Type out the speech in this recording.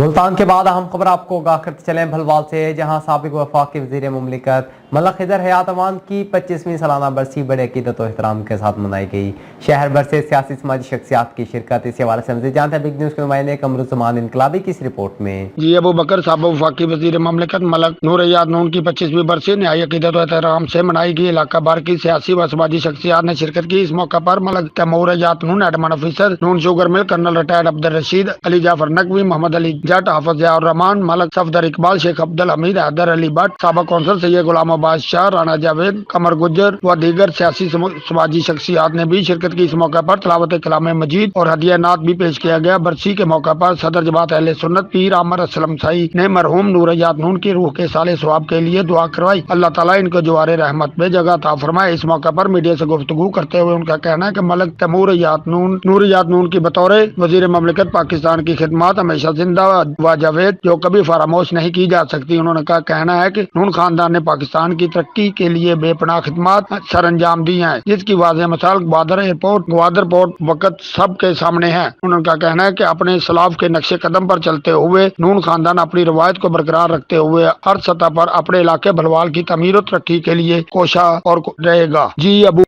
ملتان کے بعد اہم خبر آپ کو آگاہ کرتے چلیں بھلوال سے، جہاں سابق وفاقی وزیر مملکت ملک خضر حیات امان کی 25ویں سالانہ برسی بڑے عقیدت و احترام کے ساتھ منائی گئی۔ شہر بھر سے سیاسی سماجی شخصیات کی شرکت۔ اس حوالے سے مزید جانتے ہیں بگ نیوز کے نمائندے قمرالزمان انقلابی کی اس رپورٹ میں۔ ابو بکر سابق وفاقی وزیر مملکت ملک نور حیات نون کی 25ویں برسی نہائی عقیدت و احترام سے منائی گئی۔ علاقہ بھر کی سیاسی و سماجی شخصیات نے شرکت کی۔ اس موقع پر Malik Taimur Hayat Noon admin officer Noon sugar mill colonel retired Abdul Rashid Ali Jafar Naqvi, Muhammad Ali Jatt, Hafiz Zia ur Rehman, Malik Safdar Iqbal, Sheikh Abdul Hamid, Haider Ali Butt, سابق کونسل سید غلام عباس شاہ، رانا جاوید، قمر گجر و دیگر سیاسی سماجی شخصیات نے بھی شرکت کی۔ اس موقع پر تلاوت کلام مجید اور ہدیہ نعت بھی پیش کیا گیا۔ برسی کے موقع پر صدر جماعت اہل سنت پیر عامر اسلم سائی نے مرحوم نور حیات نون کی روح کے صالح ثواب کے لیے دعا کروائی۔ اللہ تعالیٰ ان کو جوار رحمت میں جگہ عطا فرمائے۔ اس موقع پر میڈیا سے گفتگو کرتے ہوئے ان کا کہنا ہے کہ ملک تیمور حیات نون کی بطور وزیر مملکت پاکستان کی خدمات ہمیشہ زندہ و جاوید جو کبھی فراموش نہیں کی جا سکتی۔ انہوں نے کہنا ہے کہ نون خاندان نے پاکستان کی ترقی کے لیے بے پناہ خدمات سر انجام دی ہیں، جس کی واضح مثال گوادر پورٹ وقت سب کے سامنے ہے۔ انہوں کا کہنا ہے کہ اپنے سلاف کے نقش قدم پر چلتے ہوئے نون خاندان اپنی روایت کو برقرار رکھتے ہوئے ہر سطح پر اپنے علاقے بھلوال کی تعمیر و ترقی کے لیے کوشاں اور رہے گا۔ ابو